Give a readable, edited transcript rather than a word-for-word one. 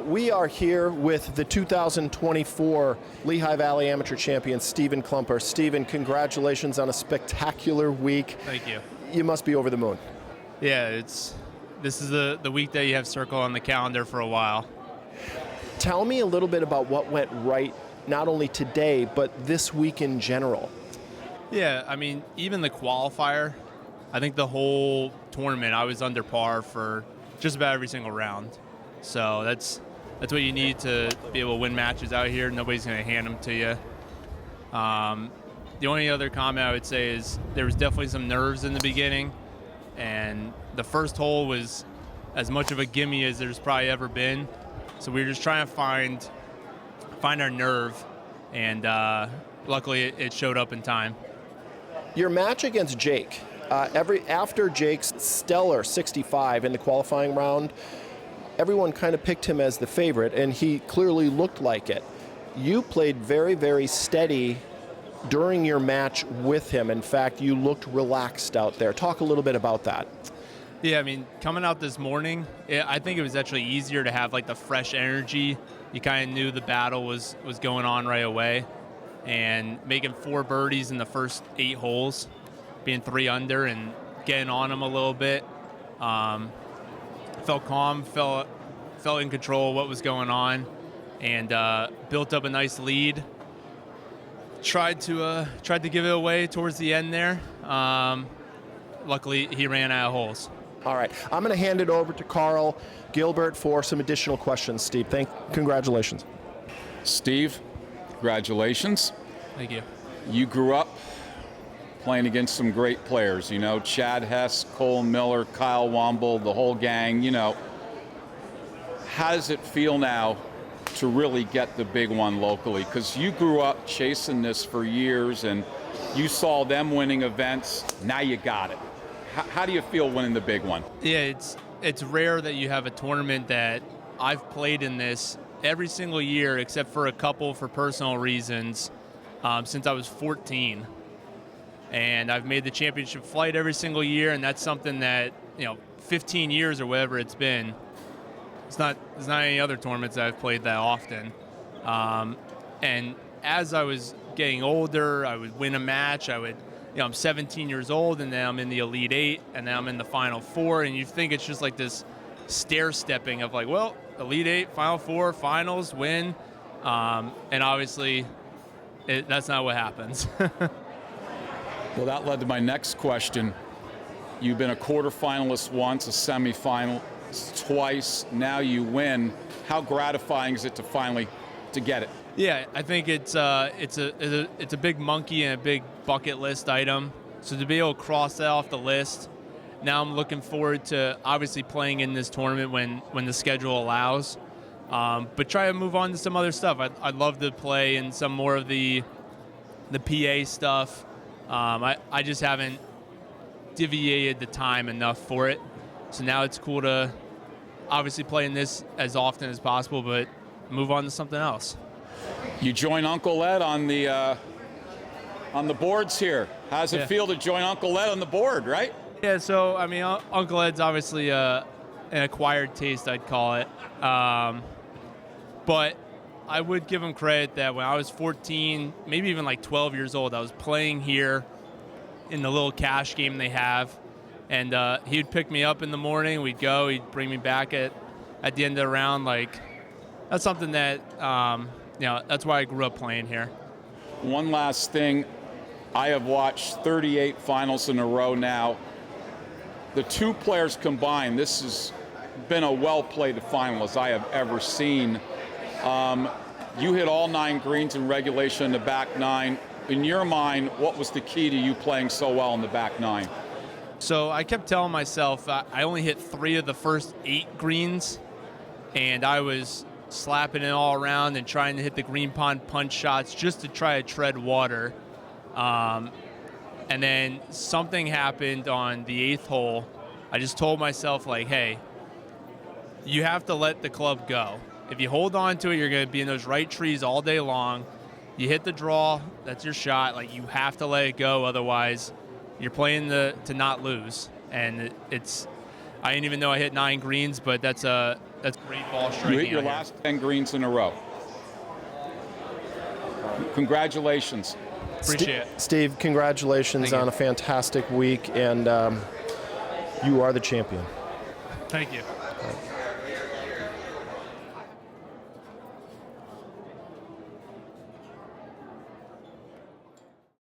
We are here with the 2024 Lehigh Valley Amateur champion, Stephen Kluemper. Stephen, congratulations on a spectacular week. Thank you. You must be over the moon. Yeah, this is the week that you have circled on the calendar for a while. Tell me a little bit about what went right, not only today, but this week in general. Yeah, I mean, even the qualifier, I think the whole tournament, I was under par for just about every single round. So that's what you need to be able to win matches out here. Nobody's going to hand them to you. The only other comment I would say is there was definitely some nerves in the beginning, and the first hole was as much of a gimme as there's probably ever been. So we were just trying to find our nerve, and luckily it showed up in time. Your match against Jake, after Jake's stellar 65 in the qualifying round, everyone kind of picked him as the favorite, and he clearly looked like it. You played very, very steady during your match with him. In fact, you looked relaxed out there. Talk a little bit about that. Yeah, I mean, coming out this morning, I think it was actually easier to have like the fresh energy. You kind of knew the battle was going on right away, and making 4 birdies in the first 8 holes, being 3 under and getting on them a little bit. Felt calm, felt in control of what was going on, and built up a nice lead. Tried to give it away towards the end there. Luckily, he ran out of holes. All right, I'm going to hand it over to Carl Gilbert for some additional questions. Steve, congratulations. Steve, congratulations. Thank you. You grew up playing against some great players, you know, Chad Hess, Cole Miller, Kyle Womble, the whole gang, you know. How does it feel now to really get the big one locally? Because you grew up chasing this for years, and you saw them winning events. Now you got it. How do you feel winning the big one? Yeah, it's rare that you have a tournament that I've played in this every single year, except for a couple for personal reasons, since I was 14. And I've made the championship flight every single year, and that's something that, 15 years or whatever it's been, there's not any other tournaments that I've played that often. And as I was getting older, I would win a match. I'm 17 years old, and then I'm in the Elite 8, and then I'm in the Final 4, and you think it's just like this stair-stepping of like, well, Elite 8, Final 4, Finals, win. And obviously, that's not what happens. Well, that led to my next question. You've been a quarterfinalist once, a semifinal twice. Now you win. How gratifying is it to finally get it? Yeah, I think it's a big monkey and a big bucket list item. So to be able to cross that off the list, now I'm looking forward to obviously playing in this tournament when the schedule allows. But try to move on to some other stuff. I'd love to play in some more of the PA stuff. I just haven't deviated the time enough for it. So now it's cool to obviously play in this as often as possible, but move on to something else. You join Uncle Ed on the boards here. How does it feel to join Uncle Ed on the board, right? Yeah, so, I mean, Uncle Ed's obviously an acquired taste, I'd call it. But I would give him credit that when I was 14, maybe even like 12 years old, I was playing here in the little cash game they have. And he'd pick me up in the morning, we'd go, he'd bring me back at the end of the round. Like, that's something that, that's why I grew up playing here. One last thing. I have watched 38 finals in a row now. The 2 players combined, this has been a well-played final as I have ever seen. You hit all 9 greens in regulation in the back 9. In your mind, what was the key to you playing so well in the back 9? So I kept telling myself I only hit 3 of the first 8 greens, and I was slapping it all around and trying to hit the green pond punch shots just to try to tread water. And then something happened on the 8th hole. I just told myself, like, hey, you have to let the club go. If you hold on to it, you're going to be in those right trees all day long. You hit the draw, that's your shot. Like, you have to let it go, otherwise you're playing to not lose. And I didn't even know I hit 9 greens, but that's a That's great ball You striking. hit your out here. last 10 greens in a row. Congratulations. Appreciate it. Steve, congratulations Thank you. on a fantastic week, and you are the champion. Thank you.